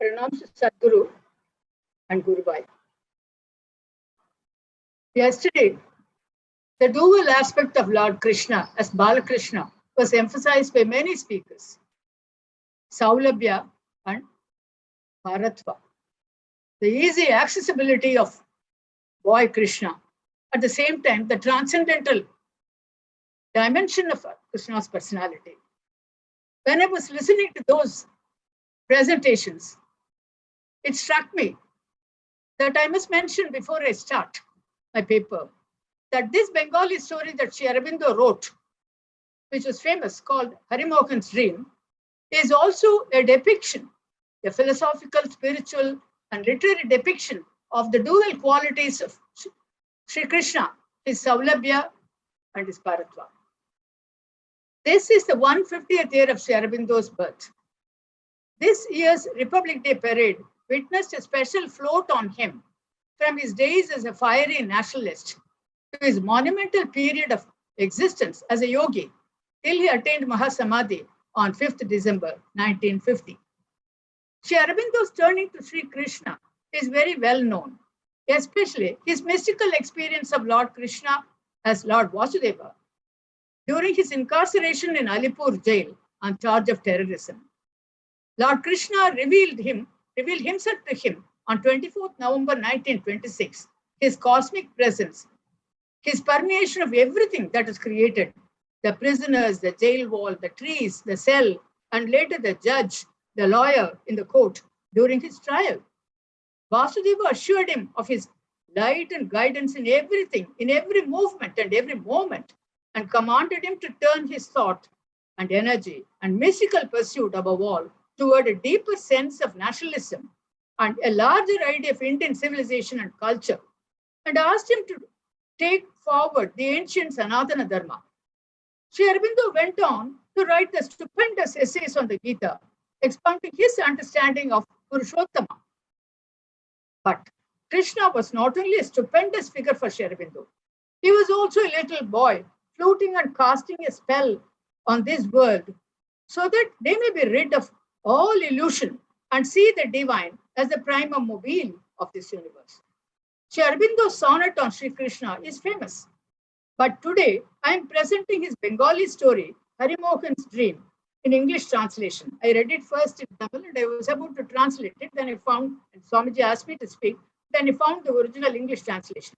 Pranams to Sathguru and Gurubai. Yesterday, the dual aspect of Lord Krishna as Balakrishna was emphasized by many speakers. Saulabhya and Bharatva. The easy accessibility of boy Krishna. At the same time, the transcendental dimension of Krishna's personality. When I was listening to those presentations, it struck me that I must mention before I start my paper that this Bengali story that Aurobindo wrote, which was famous, called Harimohan's Dream, is also a depiction, a philosophical, spiritual, and literary depiction of the dual qualities of Sri Krishna, his Saulabhya and his Bharatva. This is the 150th year of Sri Aurobindo's birth. This year's Republic Day parade witnessed a special float on him from his days as a fiery nationalist to his monumental period of existence as a yogi till he attained Mahasamadhi on 5th December 1950. Sri Aurobindo's turning to Sri Krishna is very well known, especially his mystical experience of Lord Krishna as Lord Vasudeva during his incarceration in Alipur jail on charge of terrorism. Lord Krishna revealed himself to him on 24th November 1926, his cosmic presence, his permeation of everything that is created, the prisoners, the jail wall, the trees, the cell, and later the judge, the lawyer in the court during his trial. Vasudeva assured him of his light and guidance in everything, in every movement and every moment, and commanded him to turn his thought and energy and mystical pursuit above all toward a deeper sense of nationalism and a larger idea of Indian civilization and culture, and asked him to take forward the ancient Sanatana Dharma. Sri Aurobindo went on to write the stupendous essays on the Gita, expounding his understanding of Purushottama. But Krishna was not only a stupendous figure for Sri Aurobindo, he was also a little boy floating and casting a spell on this world so that they may be rid of all illusion and see the divine as the prima mobile of this universe. Sri Aurobindo's sonnet on Sri Krishna is famous. But today, I am presenting his Bengali story, Harimohan's Dream, in English translation. I read it first in Tamil and I was about to translate it. Then I found, and Swamiji asked me to speak, then I found the original English translation,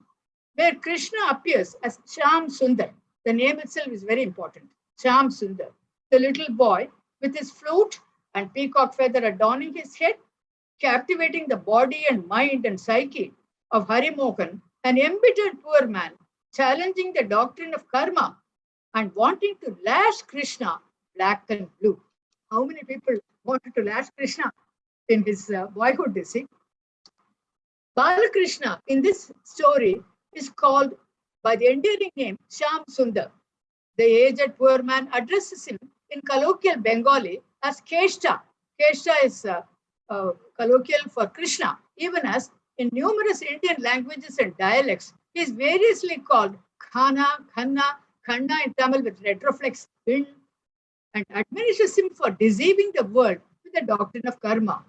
where Krishna appears as Shyam Sundar. The name itself is very important. Shyam Sundar, the little boy with his flute and peacock feather adorning his head, captivating the body and mind and psyche of Harimohan, an embittered poor man, challenging the doctrine of karma and wanting to lash Krishna black and blue. How many people wanted to lash Krishna in his boyhood, you see? Balakrishna in this story is called by the endearing name Shyam Sundar. The aged poor man addresses him in colloquial Bengali as Keshta. Keshta is colloquial for Krishna, even as in numerous Indian languages and dialects, he is variously called Khana, Khanna, Khanna in Tamil with retroflex bin, and admonishes him for deceiving the world with the doctrine of karma.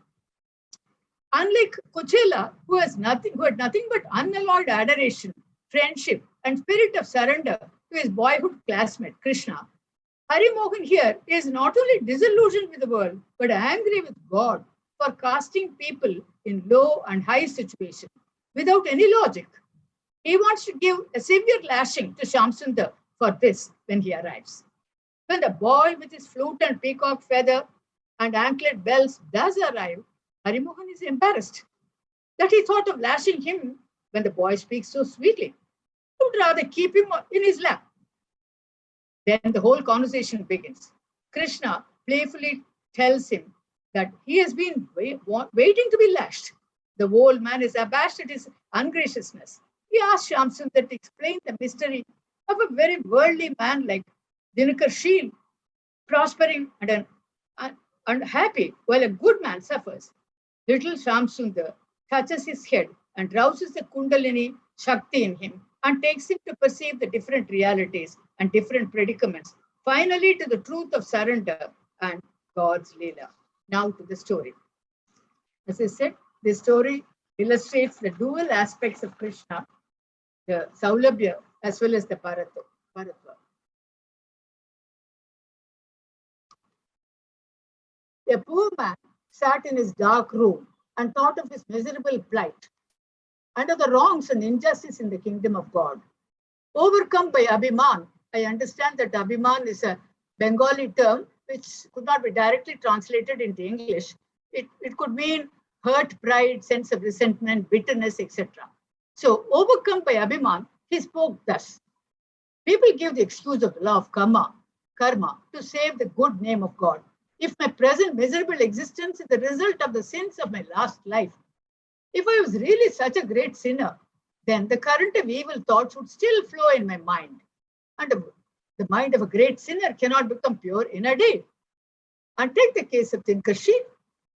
Unlike Kuchela, who had nothing but unalloyed adoration, friendship, and spirit of surrender to his boyhood classmate Krishna, Harimohan here is not only disillusioned with the world, but angry with God for casting people in low and high situations without any logic. He wants to give a severe lashing to Shyamsundar for this when he arrives. When the boy with his flute and peacock feather and anklet bells does arrive, Harimohan is embarrassed that he thought of lashing him when the boy speaks so sweetly. He would rather keep him in his lap. Then the whole conversation begins. Krishna playfully tells him that he has been waiting to be lashed. The old man is abashed at his ungraciousness. He asks Shyamsundar to explain the mystery of a very worldly man like Dinakar Sheel, prospering and happy, while a good man suffers. Little Shyamsundar touches his head and rouses the Kundalini Shakti in him and takes him to perceive the different realities and different predicaments, finally to the truth of surrender and God's leela. Now to the story. As I said, this story illustrates the dual aspects of Krishna, the Saulabhya as well as the Paratva. A poor man sat in his dark room and thought of his miserable plight under the wrongs and injustice in the kingdom of God. Overcome by Abhiman, I understand that Abhiman is a Bengali term which could not be directly translated into English. It could mean hurt, pride, sense of resentment, bitterness, etc. So, overcome by Abhiman, he spoke thus. People give the excuse of the law of karma, to save the good name of God. If my present miserable existence is the result of the sins of my last life, if I was really such a great sinner, then the current of evil thoughts would still flow in my mind. And the mind of a great sinner cannot become pure in a day. And take the case of Tinkashi.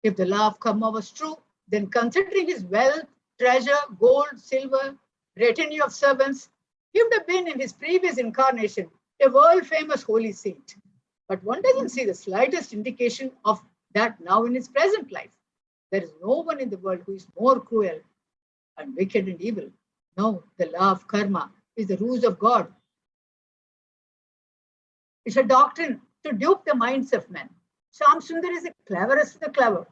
If the law of karma was true, then considering his wealth, treasure, gold, silver, retinue of servants, he would have been in his previous incarnation a world-famous holy saint. But one doesn't see the slightest indication of that now in his present life. There is no one in the world who is more cruel and wicked and evil. No, the law of karma is the rules of God. It's a doctrine to dupe the minds of men. Shyam Sundar is the cleverest of the clever.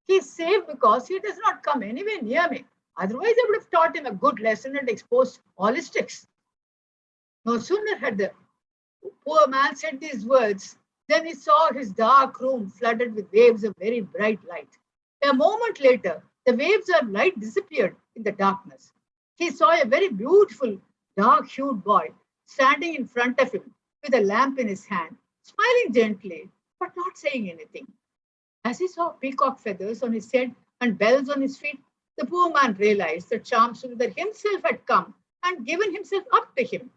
He is safe because he does not come anywhere near me. Otherwise, I would have taught him a good lesson and exposed all his tricks. No sooner had the poor man said these words than he saw his dark room flooded with waves of very bright light. A moment later, the waves of light disappeared in the darkness. He saw a very beautiful, dark-hued boy standing in front of him with a lamp in his hand, smiling gently, but not saying anything. As he saw peacock feathers on his head and bells on his feet, the poor man realized that Shyam Sundar himself had come and given himself up to him.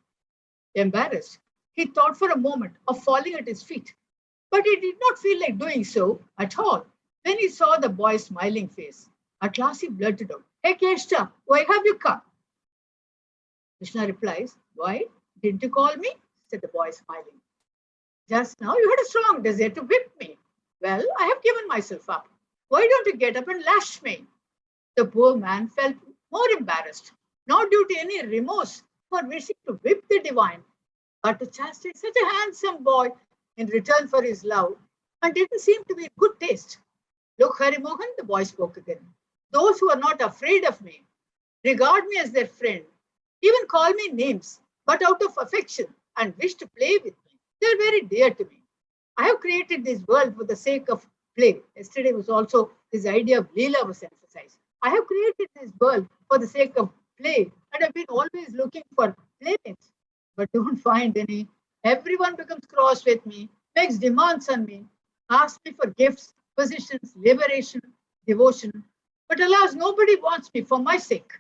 Embarrassed, he thought for a moment of falling at his feet, but he did not feel like doing so at all. Then he saw the boy's smiling face. At last he blurted out, "Hey Keshta, why have you come?" Krishna replies, "Why? Didn't you call me?" said the boy smiling. "Just now you had a strong desire to whip me. Well, I have given myself up. Why don't you get up and lash me?" The poor man felt more embarrassed, not due to any remorse for wishing to whip the divine, but to chastise such a handsome boy in return for his love, and didn't seem to be in good taste. "Look, Harimohan," the boy spoke again. "Those who are not afraid of me regard me as their friend, even call me names, but out of affection and wish to play with me. They're very dear to me. I have created this world for the sake of play." Yesterday was also this idea of leela was emphasized. I have created this world for the sake of play, and I've been always looking for playmates, but don't find any. Everyone becomes cross with me, makes demands on me, asks me for gifts, positions, liberation, devotion. But alas, nobody wants me for my sake.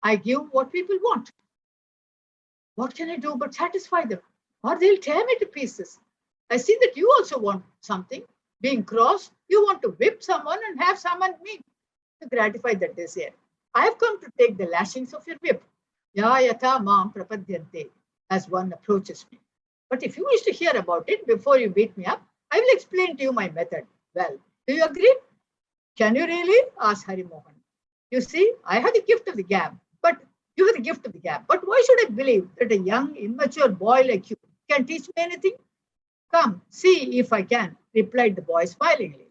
I give what people want. What can I do but satisfy them? Or they'll tear me to pieces. I see that you also want something. Being cross, you want to whip someone and have someone me to gratify that desire. I have come to take the lashings of your whip. Ya yatha mam prapadyante, as one approaches me. But if you wish to hear about it before you beat me up, I will explain to you my method. Well, do you agree? Can you really? Asked Harimohan. You see, I have the gift of the gab, but you have the gift of the gab. But why should I believe that a young, immature boy like you can teach me anything? Come, see if I can, replied the boy smilingly.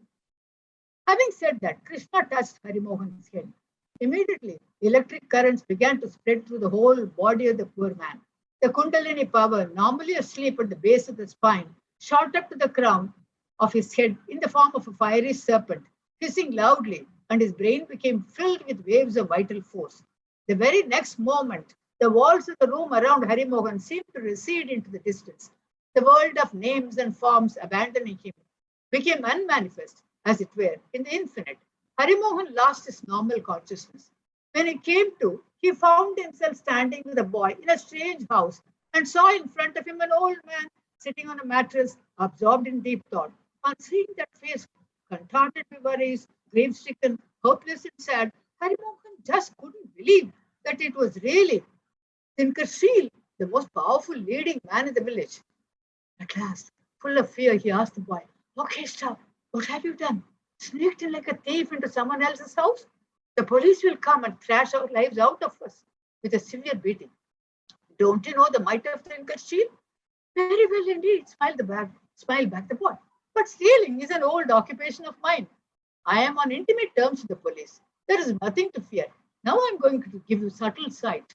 Having said that, Krishna touched Harimohan's head. Immediately, electric currents began to spread through the whole body of the poor man. The Kundalini power, normally asleep at the base of the spine, shot up to the crown of his head in the form of a fiery serpent, hissing loudly, and his brain became filled with waves of vital force. The very next moment, the walls of the room around Harimohan seemed to recede into the distance. The world of names and forms abandoning him became unmanifest, as it were, in the infinite. Harimohan lost his normal consciousness. When he came to, he found himself standing with a boy in a strange house and saw in front of him an old man sitting on a mattress, absorbed in deep thought. On seeing that face, contorted with worries, grief-stricken, hopeless and sad, Harimohan just couldn't believe that it was really Tinkersheel, the most powerful leading man in the village. At last, full of fear, he asked the boy, "Okay, stop. What have you done?" sneaked in like a thief into someone else's house? The police will come and thrash our lives out of us with a severe beating. Don't you know the might of Trinker's shield? Very well indeed, smiled back the boy. But stealing is an old occupation of mine. I am on intimate terms with the police. There is nothing to fear. Now I'm going to give you subtle sight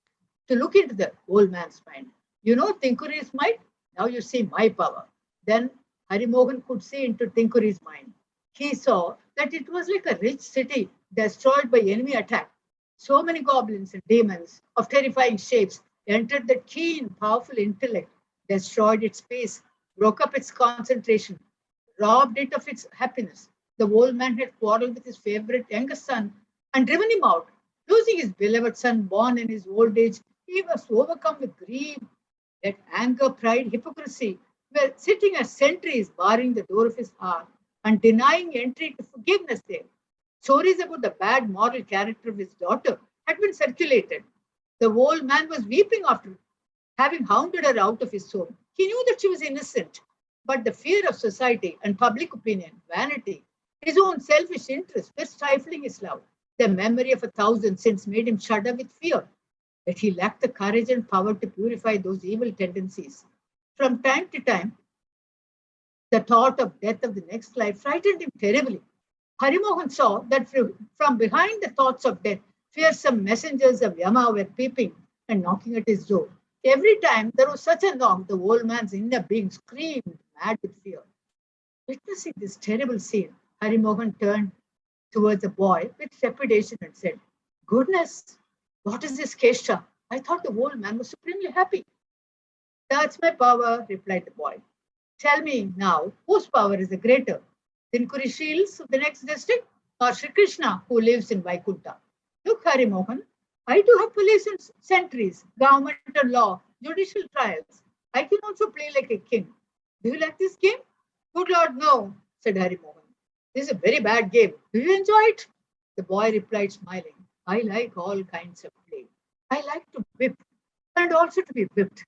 to look into the old man's mind. You know Tinkuri's might? Now you see my power. Then Harimohan could see into Tinkuri's mind. He saw that it was like a rich city destroyed by enemy attack. So many goblins and demons of terrifying shapes entered that keen, powerful intellect, destroyed its peace, broke up its concentration, robbed it of its happiness. The old man had quarreled with his favorite youngest son and driven him out. Losing his beloved son born in his old age, he was overcome with grief. That anger, pride, hypocrisy were sitting as sentries barring the door of his heart and denying entry to forgiveness there. Stories about the bad moral character of his daughter had been circulated. The old man was weeping after having hounded her out of his home. He knew that she was innocent, but the fear of society and public opinion, vanity, his own selfish interests were stifling his love. The memory of 1,000 sins made him shudder with fear, that he lacked the courage and power to purify those evil tendencies. From time to time, the thought of death of the next life frightened him terribly. Harimohan saw that from behind the thoughts of death, fearsome messengers of Yama were peeping and knocking at his door. Every time there was such a knock, the old man's inner being screamed, mad with fear. Witnessing this terrible scene, Harimohan turned towards the boy with trepidation and said, "Goodness, what is this, Kesha? I thought the old man was supremely happy." "That's my power," replied the boy. "Tell me now, whose power is the greater? Tinkuri Shields of the next district or Sri Krishna who lives in Vaikunta? Look, Harimohan, I do have police and sentries, government and law, judicial trials. I can also play like a king. Do you like this game?" "Good Lord, no," said Harimohan. "This is a very bad game. Do you enjoy it?" The boy replied, smiling, "I like all kinds of play. I like to whip and also to be whipped.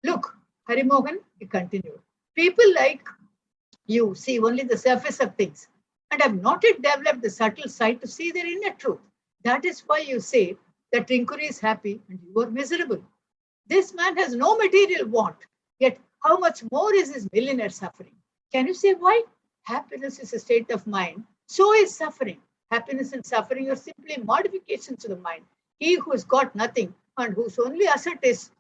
Look, Harimohan," he continued, "people like you see only the surface of things and have not yet developed the subtle sight to see their inner truth. That is why you say that Tinkuri is happy and you are miserable. This man has no material want, yet how much more is his millionaire suffering? Can you say why? Happiness is a state of mind, so is suffering. Happiness and suffering are simply modifications of the mind. He who has got nothing and whose only asset is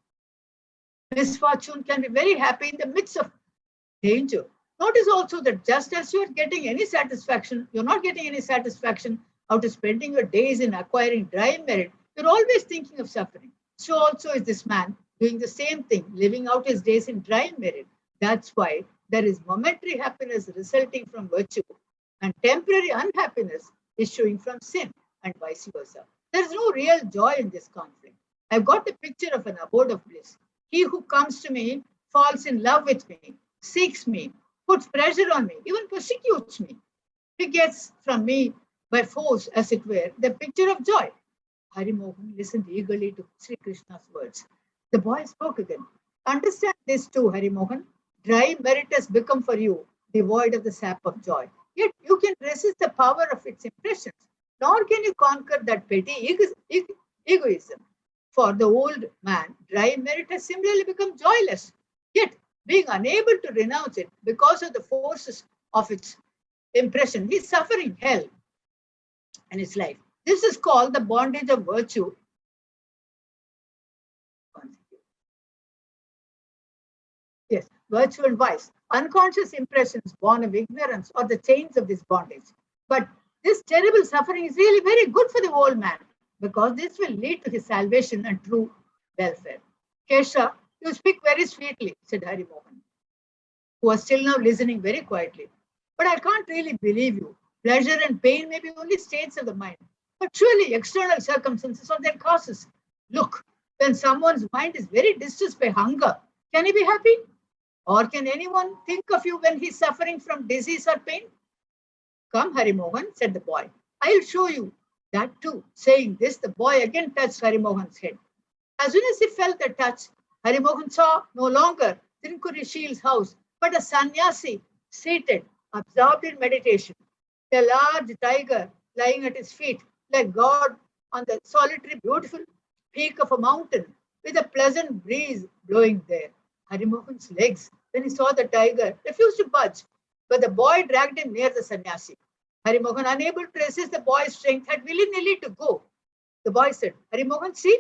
misfortune can be very happy in the midst of danger. Notice also that just as you're not getting any satisfaction out of spending your days in acquiring dry merit, you're always thinking of suffering. So also is this man doing the same thing, living out his days in dry merit. That's why there is momentary happiness resulting from virtue and temporary unhappiness issuing from sin, and vice versa. There is no real joy in this conflict. I've got a picture of an abode of bliss. He who comes to me falls in love with me, seeks me, puts pressure on me, even persecutes me. He gets from me by force, as it were, the picture of joy. Harimohan listened eagerly to Sri Krishna's words. The boy spoke again. Understand this too, Harimohan. Dry merit has become for you devoid of the sap of joy. Yet you can resist the power of its impressions, nor can you conquer that petty egoism. For the old man, dry merit has similarly become joyless. Yet, being unable to renounce it because of the forces of its impression, he is suffering hell in his life. This is called the bondage of virtue. Yes, virtue and vice. Unconscious impressions born of ignorance or the chains of this bondage. But this terrible suffering is really very good for the old man because this will lead to his salvation and true welfare. Kesha, you speak very sweetly, said Harimohan, who was still now listening very quietly. But I can't really believe you. Pleasure and pain may be only states of the mind, but surely external circumstances are their causes. Look, when someone's mind is very distressed by hunger, can he be happy? Or can anyone think of you when he's suffering from disease or pain? Come, Harimohan, said the boy. I'll show you that too. Saying this, the boy again touched Harimohan's head. As soon as he felt the touch, Harimohan saw no longer Tinkuri Shield's house, but a sannyasi seated, absorbed in meditation. A large tiger lying at his feet, like God on the solitary, beautiful peak of a mountain, with a pleasant breeze blowing there. Harimohan's legs, when he saw the tiger, refused to budge, but the boy dragged him near the sannyasi. Harimohan, unable to resist the boy's strength, had willy-nilly to go. The boy said, Harimohan, see?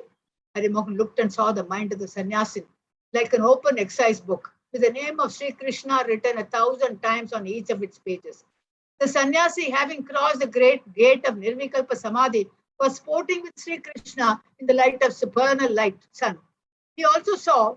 Harimohan looked and saw the mind of the sannyasi, like an open exercise book, with the name of Sri Krishna written 1,000 times on each of its pages. The sannyasi, having crossed the great gate of Nirvikalpa Samadhi, was sporting with Sri Krishna in the light of supernal light sun. He also saw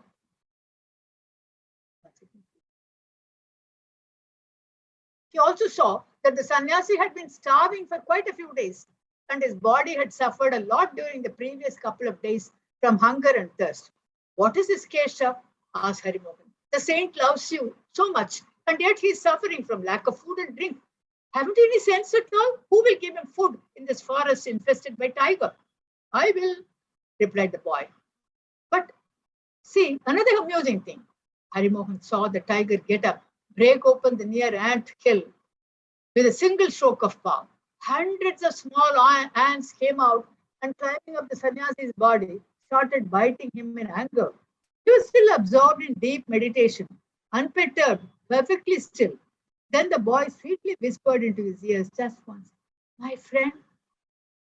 that the sannyasi had been starving for quite a few days, and his body had suffered a lot during the previous couple of days from hunger and thirst. What is this, Kesha? Asked Harimohan. The saint loves you so much, and yet he is suffering from lack of food and drink. Haven't you any sense at all? Who will give him food in this forest infested by tiger? I will, replied the boy. But see, another amusing thing. Harimohan saw the tiger get up, break open the near ant hill with a single stroke of paw. Hundreds of small ants came out and, climbing up the sannyasi's body, started biting him in anger. He was still absorbed in deep meditation, unperturbed, perfectly still. Then the boy sweetly whispered into his ears just once, My friend.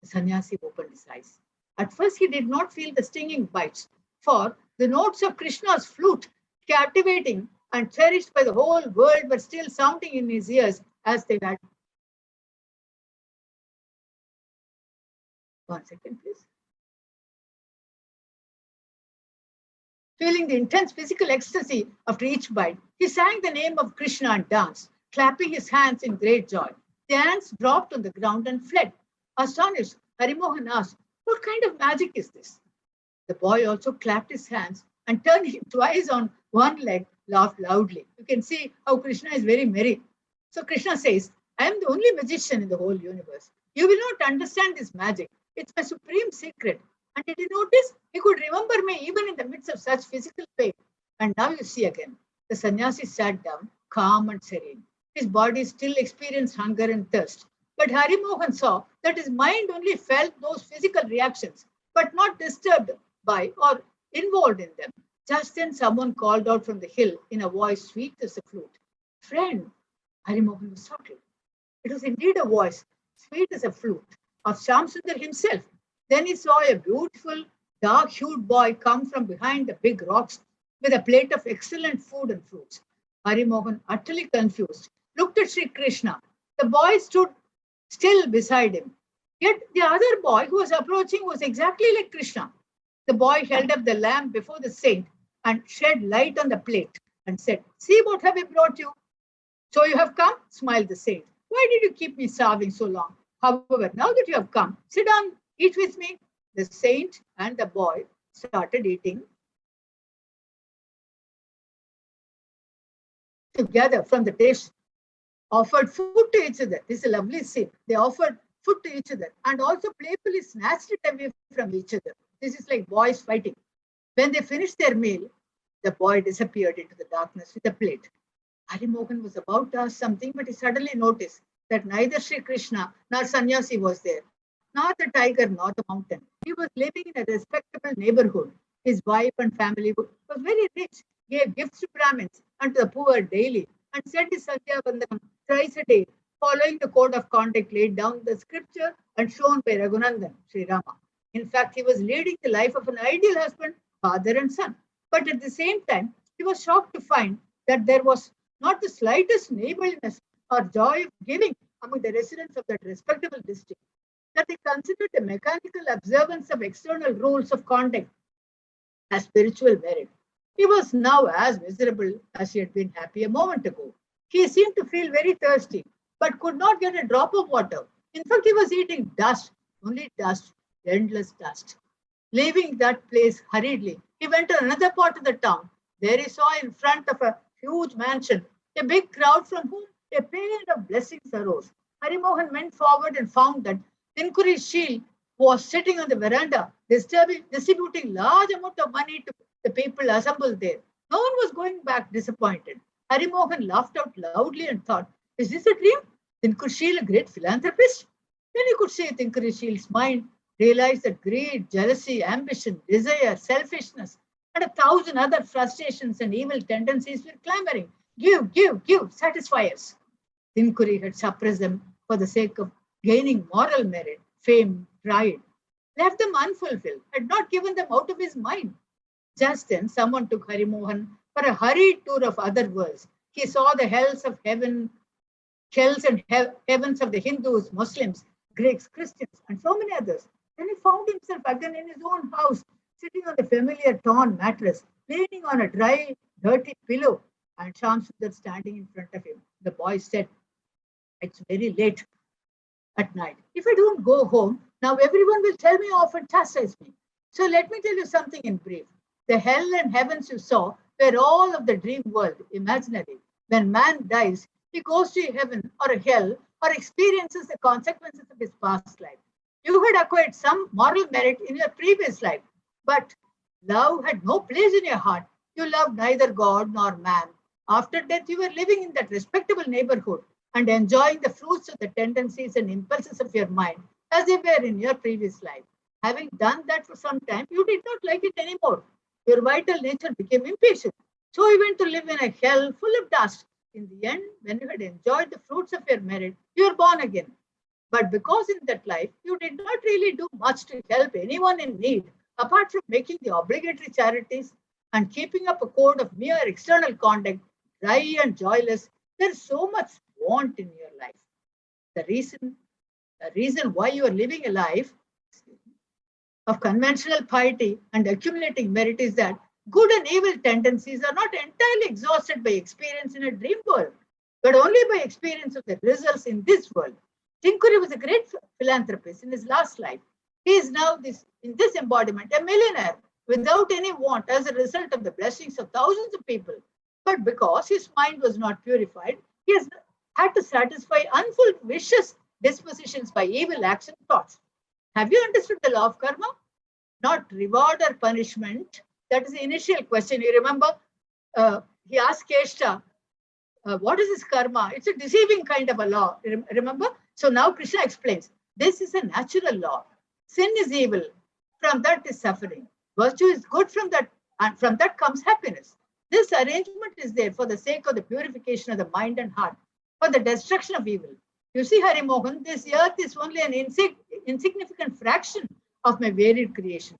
The sannyasi opened his eyes. At first, he did not feel the stinging bites, for the notes of Krishna's flute, captivating and cherished by the whole world, were still sounding in his ears as they had. 1 second, please. Feeling the intense physical ecstasy after each bite, he sang the name of Krishna and danced, clapping his hands in great joy. The ants dropped on the ground and fled. Astonished, Harimohan asked, What kind of magic is this? The boy also clapped his hands and, turning twice on one leg, laughed loudly. You can see how Krishna is very merry. So Krishna says, I am the only magician in the whole universe. You will not understand this magic. It's my supreme secret. And did you notice? He could remember me even in the midst of such physical pain. And now you see again. The sannyasi sat down, calm and serene. His body still experienced hunger and thirst. But Harimohan saw that his mind only felt those physical reactions, but not disturbed by or involved in them. Just then someone called out from the hill in a voice sweet as a flute. Friend, Harimohan was startled. It was indeed a voice, sweet as a flute, of Shyam Sundar himself. Then he saw a beautiful, dark-hued boy come from behind the big rocks with a plate of excellent food and fruits. Harimohan, utterly confused, looked at Sri Krishna. The boy stood still beside him. Yet the other boy who was approaching was exactly like Krishna. The boy held up the lamp before the saint and shed light on the plate and said, See what have I brought you? So you have come? Smiled the saint. Why did you keep me starving so long? However, now that you have come, sit down, eat with me. The saint and the boy started eating together from the dish, offered food to each other. This is a lovely scene. They offered food to each other and also playfully snatched it away from each other. This is like boys fighting. When they finished their meal, the boy disappeared into the darkness with a plate. Harimohan was about to ask something, but he suddenly noticed that neither Sri Krishna nor sannyasi was there, nor the tiger nor the mountain. He was living in a respectable neighborhood. His wife and family was very rich, gave gifts to Brahmins and to the poor daily, and said his Sandhya Vandanam thrice a day, following the code of conduct laid down in the scripture and shown by Raghunandan, Sri Rama. In fact, he was leading the life of an ideal husband, father and son. But at the same time, he was shocked to find that there was not the slightest neighborliness or joy of giving among the residents of that respectable district, that they considered the mechanical observance of external rules of conduct as spiritual merit. He was now as miserable as he had been happy a moment ago. He seemed to feel very thirsty, but could not get a drop of water. In fact, he was eating dust, only dust, endless dust. Leaving that place hurriedly, he went to another part of the town. There he saw in front of a huge mansion a big crowd from whom a paean of blessings arose. Harimohan went forward and found that Tinkuri Sheel was sitting on the veranda, distributing large amount of money to the people assembled there. No one was going back disappointed. Harimohan laughed out loudly and thought, Is this a dream? Tinkersheel, a great philanthropist? Then you could say Tinkersheel's mind realized that greed, jealousy, ambition, desire, selfishness, and 1,000 other frustrations and evil tendencies were clamoring, give, give, give, satisfy us. Tinkuri had suppressed them for the sake of gaining moral merit, fame, pride, left them unfulfilled, had not given them out of his mind. Just then, someone took Harimohan for a hurried tour of other worlds. He saw the hells of heaven, hells and heavens of the Hindus, Muslims, Greeks, Christians, and so many others. Then he found himself again in his own house, sitting on the familiar torn mattress, leaning on a dry, dirty pillow, and Shyam Sundar standing in front of him. The boy said, "It's very late at night. If I don't go home, now everyone will tell me off and chastise me. So let me tell you something in brief. The hell and heavens you saw were all of the dream world, imaginary. When man dies, he goes to heaven or a hell or experiences the consequences of his past life. You had acquired some moral merit in your previous life, but love had no place in your heart. You loved neither God nor man. After death, you were living in that respectable neighborhood and enjoying the fruits of the tendencies and impulses of your mind as they were in your previous life. Having done that for some time, you did not like it anymore. Your vital nature became impatient. So you went to live in a hell full of dust. In the end, when you had enjoyed the fruits of your merit, you were born again. But because in that life, you did not really do much to help anyone in need, apart from making the obligatory charities and keeping up a code of mere external conduct, dry and joyless, there is so much want in your life. The reason why you are living a life of conventional piety and accumulating merit is that good and evil tendencies are not entirely exhausted by experience in a dream world, but only by experience of the results in this world. Tinkuri was a great philanthropist in his last life. He is now in this embodiment a millionaire without any want as a result of the blessings of thousands of people. But because his mind was not purified, he has had to satisfy unfulfilled vicious dispositions by evil acts and thoughts. Have you understood the law of karma? Not reward or punishment. That is the initial question. You remember, he asked Keshta, what is this karma? It's a deceiving kind of a law. Remember? So now Krishna explains, this is a natural law. Sin is evil. From that is suffering. Virtue is good from that, and from that comes happiness. This arrangement is there for the sake of the purification of the mind and heart, for the destruction of evil. You see, Harimohan, this earth is only an insignificant fraction of my varied creation.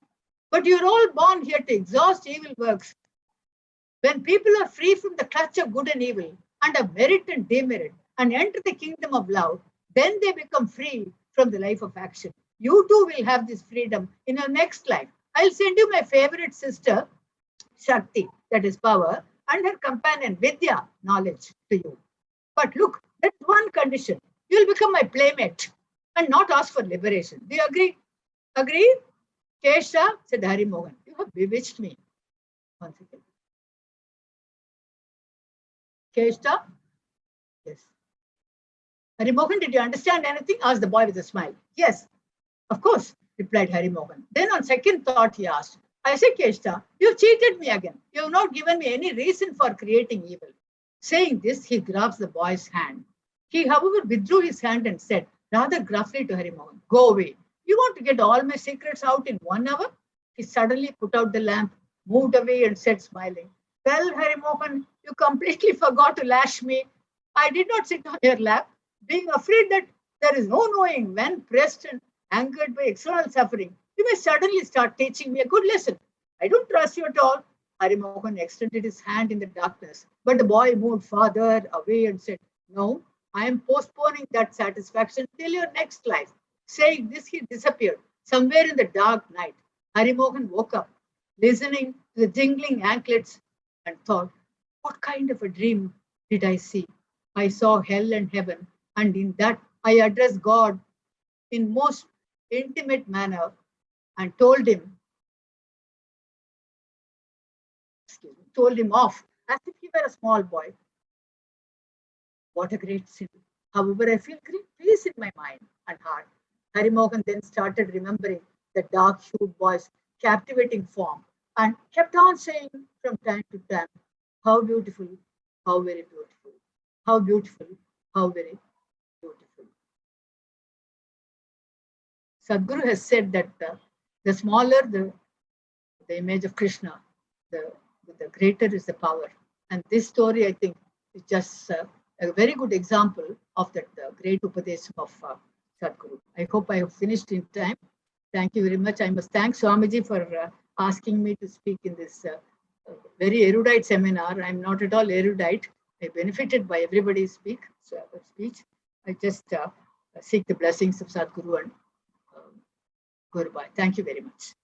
But you're all born here to exhaust evil works. When people are free from the clutch of good and evil, and of merit and demerit, and enter the kingdom of love, then they become free from the life of action. You too will have this freedom in your next life. I'll send you my favorite sister, Shakti, that is power, and her companion, Vidya, knowledge to you. But look, there's one condition. You'll become my playmate and not ask for liberation. Do you agree? Agree? Kesha, said Harimohan, you have bewitched me. Once again. Kesha? Yes. Harimohan, did you understand anything? Asked the boy with a smile. Yes, of course, replied Harimohan. Then on second thought, he asked, I say, Kesha, you've cheated me again. You have not given me any reason for creating evil. Saying this, he grabs the boy's hand. He, however, withdrew his hand and said, rather gruffly to Harimohan, go away. You want to get all my secrets out in 1 hour? He suddenly put out the lamp, moved away and said, smiling, well, Harimohan, you completely forgot to lash me. I did not sit on your lap, being afraid that there is no knowing when pressed and angered by external suffering, you may suddenly start teaching me a good lesson. I don't trust you at all. Harimohan extended his hand in the darkness, but the boy moved farther away and said, no, I am postponing that satisfaction till your next life. Saying this, he disappeared somewhere in the dark night. Harimohan woke up, listening to the jingling anklets, and thought, what kind of a dream did I see? I saw hell and heaven, and in that I addressed God in most intimate manner and told him off as if he were a small boy. What a great sin. However, I feel great peace in my mind and heart. Harimohan then started remembering the dark-hued boy's captivating form and kept on saying from time to time, how beautiful, how very beautiful, how beautiful, how very beautiful. Sadhguru has said that the smaller the image of Krishna, the greater is the power. And this story, I think, is just a very good example of that great Upadesam of Sadhguru. I hope I have finished in time. Thank you very much. I must thank Swamiji for asking me to speak in this very erudite seminar. I'm not at all erudite. I benefited by everybody's speech. I just seek the blessings of Sadhguru and Gurubai. Thank you very much.